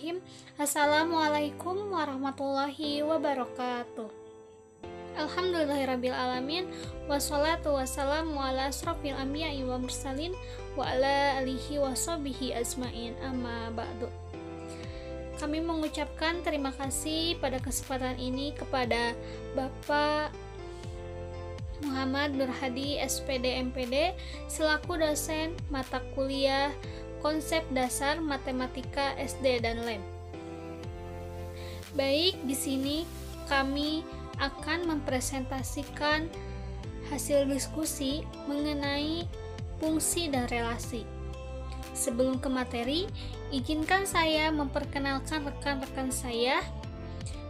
Bismillahirrahmanirrahim. Assalamualaikum warahmatullahi wabarakatuh. Alhamdulillahirrabbilalamin. Wassalatu wassalamu ala asrofil anbiya'i wa mursalin wa ala alihi wa sahbihi ajmain, amma ba'du. Kami mengucapkan terima kasih pada kesempatan ini kepada Bapak Muhammad Nur Hadi SPD MPD selaku dosen mata kuliah Konsep Dasar Matematika SD dan LEM. Baik, di sini kami akan mempresentasikan hasil diskusi mengenai fungsi dan relasi. Sebelum ke materi, izinkan saya memperkenalkan rekan-rekan saya.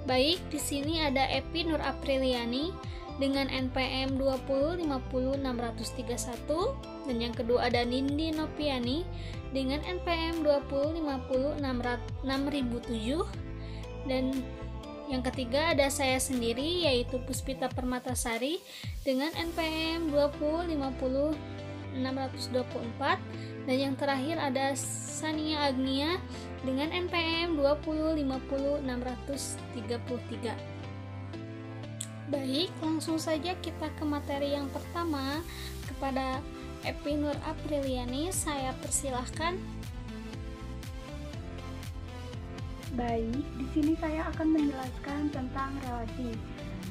Baik, di sini ada Epi Nur Apriliani dengan NPM 2050631, dan yang kedua ada Nindi Nopiani dengan NPM 2050607, dan yang ketiga ada saya sendiri yaitu Puspita Permatasari dengan NPM 2050624, dan yang terakhir ada Sania Agnia dengan NPM 2050633. Baik, langsung saja kita ke materi yang pertama. Kepada Epi Nur Apriliani, saya persilahkan. Baik, di sini saya akan menjelaskan tentang relasi.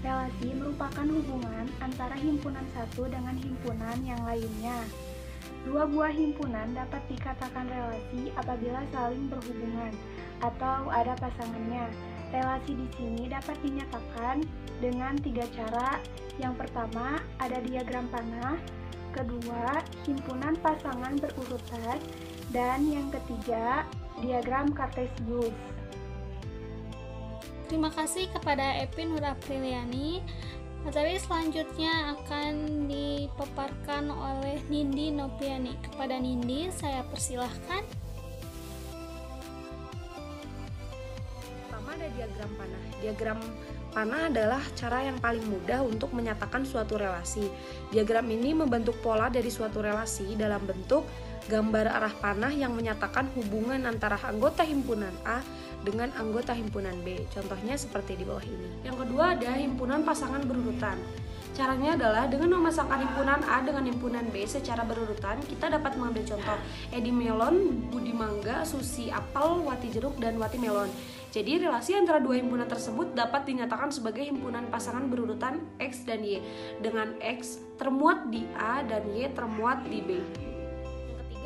Relasi merupakan hubungan antara himpunan satu dengan himpunan yang lainnya. Dua buah himpunan dapat dikatakan relasi apabila saling berhubungan atau ada pasangannya. Relasi di sini dapat dinyatakan dengan tiga cara. Yang pertama, ada diagram panah. Kedua, himpunan pasangan berurutan. Dan yang ketiga, diagram kartesius. Terima kasih kepada Epi Nur Apriliani. Materi selanjutnya akan dipaparkan oleh Nindi Nopiani. Kepada Nindi, saya persilahkan. Pertama ada diagram panah. Diagram panah adalah cara yang paling mudah untuk menyatakan suatu relasi. Diagram ini membentuk pola dari suatu relasi dalam bentuk gambar arah panah yang menyatakan hubungan antara anggota himpunan A dengan anggota himpunan B. Contohnya seperti di bawah ini. Yang kedua ada himpunan pasangan berurutan. Caranya adalah dengan memasangkan himpunan A dengan himpunan B secara berurutan. Kita dapat mengambil contoh Edi Melon, Budi Mangga, Susi Apel, Wati Jeruk, dan Wati Melon. Jadi relasi antara dua himpunan tersebut dapat dinyatakan sebagai himpunan pasangan berurutan X dan Y, dengan X termuat di A dan Y termuat di B.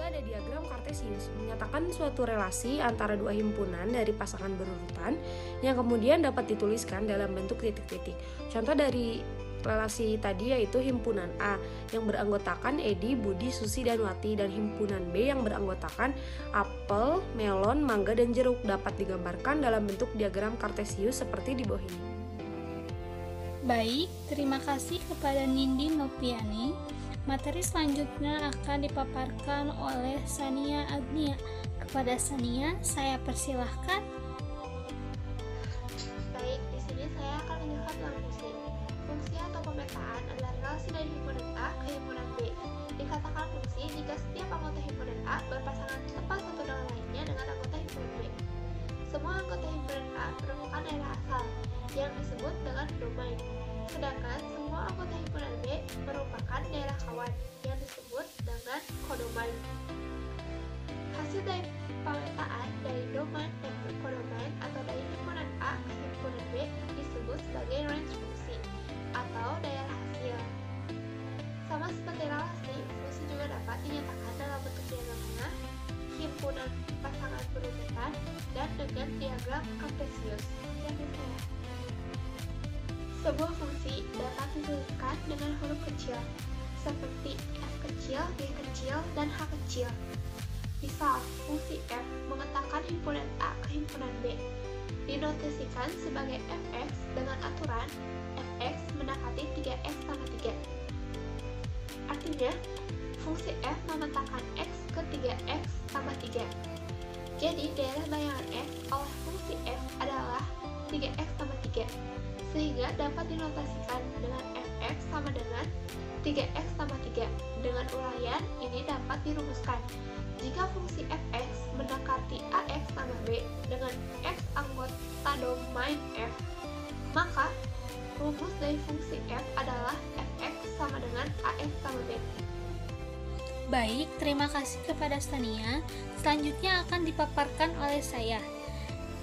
Ada diagram kartesius menyatakan suatu relasi antara dua himpunan dari pasangan berurutan yang kemudian dapat dituliskan dalam bentuk titik-titik. Contoh dari relasi tadi yaitu himpunan A yang beranggotakan Edi, Budi, Susi, dan Wati, dan himpunan B yang beranggotakan apel, melon, mangga, dan jeruk dapat digambarkan dalam bentuk diagram kartesius seperti di bawah ini. Baik, terima kasih kepada Nindi Nopiani. Materi selanjutnya akan dipaparkan oleh Sania Agnia. Kepada Sania, saya persilahkan. Baik, di sini saya akan menjelaskan tentang fungsi. Fungsi atau pemetaan adalah relasi dari himpunan A ke himpunan B. Dikatakan fungsi jika setiap anggota himpunan A berpasangan tepat satu dengan lainnya dengan anggota himpunan B. Semua anggota himpunan A merupakan daerah asal yang disebut dengan domain. Sedangkan semua anggota himpunan B merupakan daerah kawan yang disebut dengan kodomain. Hasil dari pemetaan dari domain dan kodomain atau dari himpunan A ke himpunan B disebut sebagai range fungsi atau daerah hasil. Sama seperti relasi, fungsi juga dapat dinyatakan dalam bentuk diagram panah, himpunan pasangan berurutan, dan dengan diagram kartesius. Sebuah fungsi dapat dituliskan dengan huruf kecil, seperti F kecil, G kecil, dan H kecil. Misal, fungsi F memetakan himpunan A ke himpunan B, dinotasikan sebagai fx dengan aturan fx mendekati 3x tambah 3. Artinya, fungsi F memetakan x ke 3x tambah 3. Jadi, daerah bayangan F oleh fungsi F adalah 3x tambah 3. Sehingga dapat dinotasikan dengan fx sama dengan 3x tambah 3. Dengan uraian, ini dapat dirumuskan. Jika fungsi fx mendekati ax tambah b dengan x anggota domain f, maka rumus dari fungsi f adalah fx sama dengan ax tambah b. Baik, terima kasih kepada Stania. Selanjutnya akan dipaparkan oleh saya.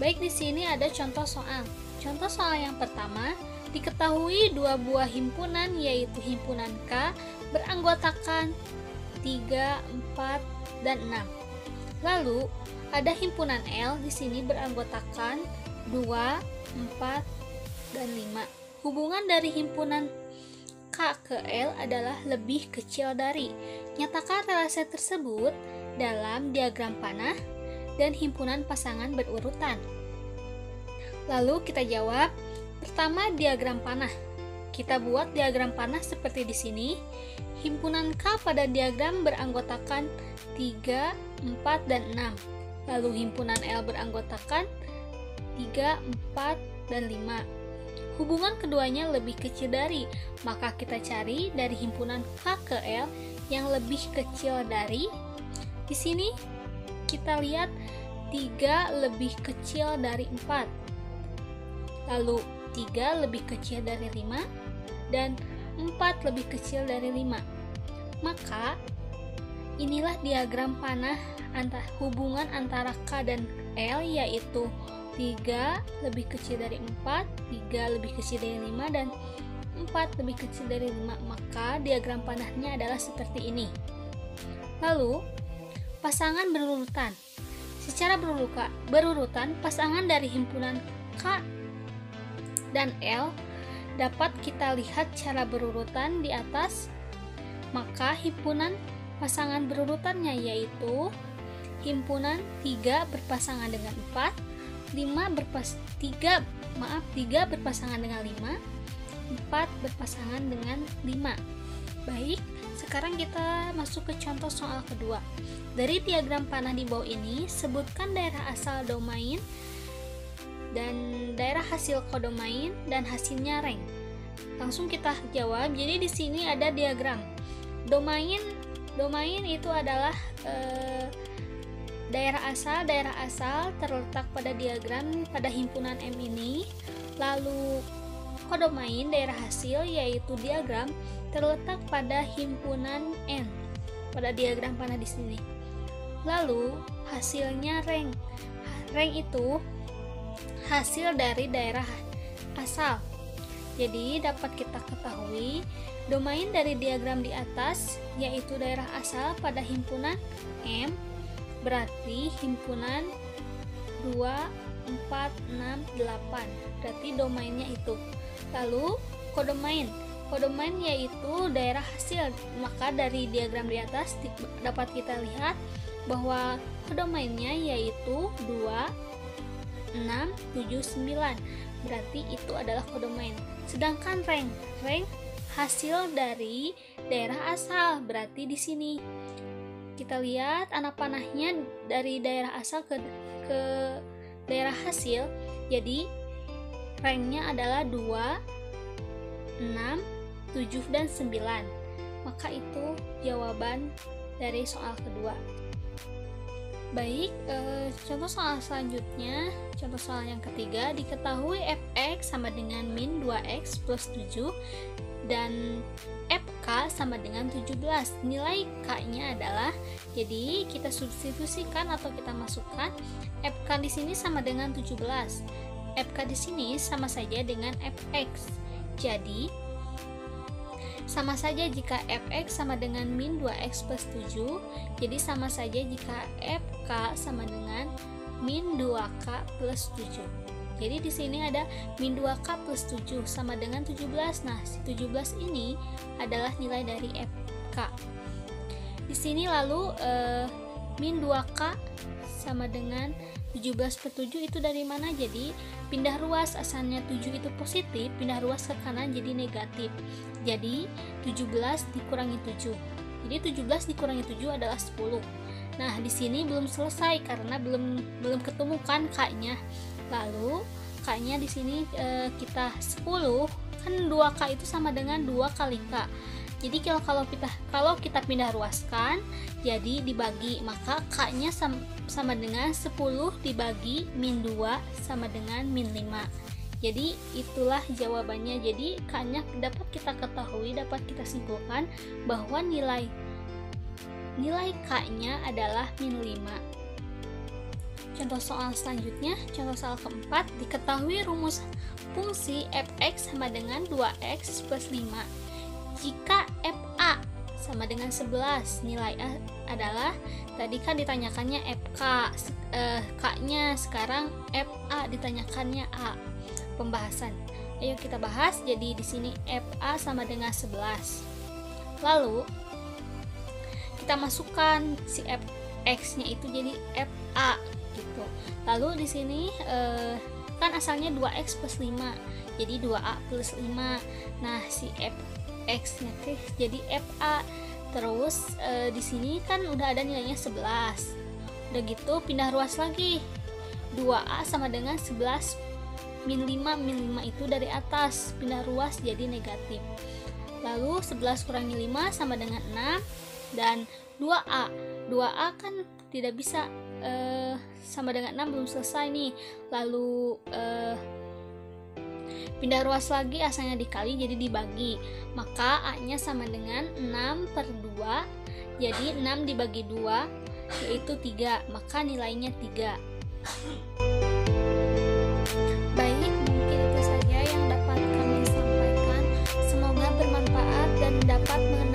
Baik, di sini ada contoh soal. Contoh soal yang pertama, diketahui dua buah himpunan yaitu himpunan K beranggotakan 3, 4, dan 6. Lalu, ada himpunan L di sini beranggotakan 2, 4, dan 5. Hubungan dari himpunan K ke L adalah lebih kecil dari. Nyatakan relasi tersebut dalam diagram panah dan himpunan pasangan berurutan. Lalu kita jawab. Pertama, diagram panah. Kita buat diagram panah seperti di sini. Himpunan K pada diagram beranggotakan 3, 4, dan 6. Lalu himpunan L beranggotakan 3, 4, dan 5. Hubungan keduanya lebih kecil dari, maka kita cari dari himpunan K ke L yang lebih kecil dari. Di sini kita lihat 3 lebih kecil dari 4. Lalu 3 lebih kecil dari 5 dan 4 lebih kecil dari 5. Maka inilah diagram panah hubungan antara K dan L, yaitu 3 lebih kecil dari 4, 3 lebih kecil dari 5, dan 4 lebih kecil dari 5. Maka diagram panahnya adalah seperti ini. Lalu, pasangan berurutan. Secara berurutan, pasangan dari himpunan K dan L dapat kita lihat cara berurutan di atas. Maka himpunan pasangan berurutannya yaitu himpunan 3 berpasangan dengan 4, 3 berpasangan dengan 5, 4 berpasangan dengan 5. Baik, sekarang kita masuk ke contoh soal kedua. Dari diagram panah di bawah ini, sebutkan daerah asal domain dan daerah hasil kodomain dan hasilnya rank. Langsung kita jawab. Jadi di sini ada diagram. Domain itu adalah daerah asal terletak pada diagram pada himpunan M ini. Lalu kodomain daerah hasil yaitu diagram terletak pada himpunan N pada diagram panah di sini. Lalu hasilnya rank. Rank itu hasil dari daerah asal. Jadi dapat kita ketahui domain dari diagram di atas yaitu daerah asal pada himpunan M, berarti himpunan 2, 4, 6, 8. Berarti domainnya itu. Lalu kodomain yaitu daerah hasil. Maka dari diagram di atas dapat kita lihat bahwa kodomainnya yaitu 2, 6, 7, 9. Berarti itu adalah kodomain. Sedangkan rank hasil dari daerah asal. Berarti di sini kita lihat anak panahnya dari daerah asal ke daerah hasil. Jadi ranknya adalah 2, 6, 7, dan 9. Maka itu jawaban dari soal kedua. Baik, contoh soal selanjutnya, contoh soal yang ketiga, diketahui fx sama dengan min 2x plus 7 dan fk sama dengan 17. Nilai k-nya adalah, jadi kita substitusikan atau kita masukkan fk di sini sama dengan 17. Fk di sini sama saja dengan fx. Jadi sama saja jika fx sama dengan min 2x plus 7, jadi sama saja jika fk sama dengan min 2k plus 7. Jadi di sini ada min 2k plus 7 sama dengan 17. Nah, si 17 ini adalah nilai dari fk. Di sini lalu min 2k sama dengan 17 per 7 itu dari mana? Jadi pindah ruas, asalnya 7 itu positif, pindah ruas ke kanan jadi negatif. Jadi 17 dikurangi 7. Jadi 17 dikurangi 7 adalah 10. Nah, di sini belum selesai karena belum ketemu kan k-nya. Lalu k-nya di sini kita 10, kan 2k itu sama dengan 2 kali k. Jadi kalau kita pindah ruaskan, jadi dibagi, maka K-nya sama dengan 10 dibagi min 2 sama dengan min 5. Jadi itulah jawabannya. Jadi K-nya dapat kita ketahui, dapat kita simpulkan bahwa nilai K-nya adalah min 5. Contoh soal selanjutnya, contoh soal keempat, diketahui rumus fungsi f(x) sama dengan 2x plus 5. Jika fa sama dengan 11, nilai A adalah, tadi kan ditanyakannya fk, k-nya, sekarang fa ditanyakannya a. Pembahasan. Ayo kita bahas. Jadi di sini fa sama dengan 11. Lalu kita masukkan si fx-nya itu jadi fa gitu. Lalu di sini kan asalnya 2x plus 5. Jadi 2a plus 5. Nah, si fx-nya jadi fa. Terus di sini kan udah ada nilainya 11. Udah gitu pindah ruas lagi. 2a sama dengan 11 min 5 itu dari atas, pindah ruas jadi negatif. Lalu 11 kurangi 5 sama dengan 6, dan 2a kan tidak bisa sama dengan 6, belum selesai nih. Lalu pindah ruas lagi, asalnya dikali jadi dibagi, maka a nya sama dengan 6/2, jadi 6 dibagi 2 yaitu 3, maka nilainya 3. Baik, mungkin itu saja yang dapat kami sampaikan. Semoga bermanfaat dan dapat mengenai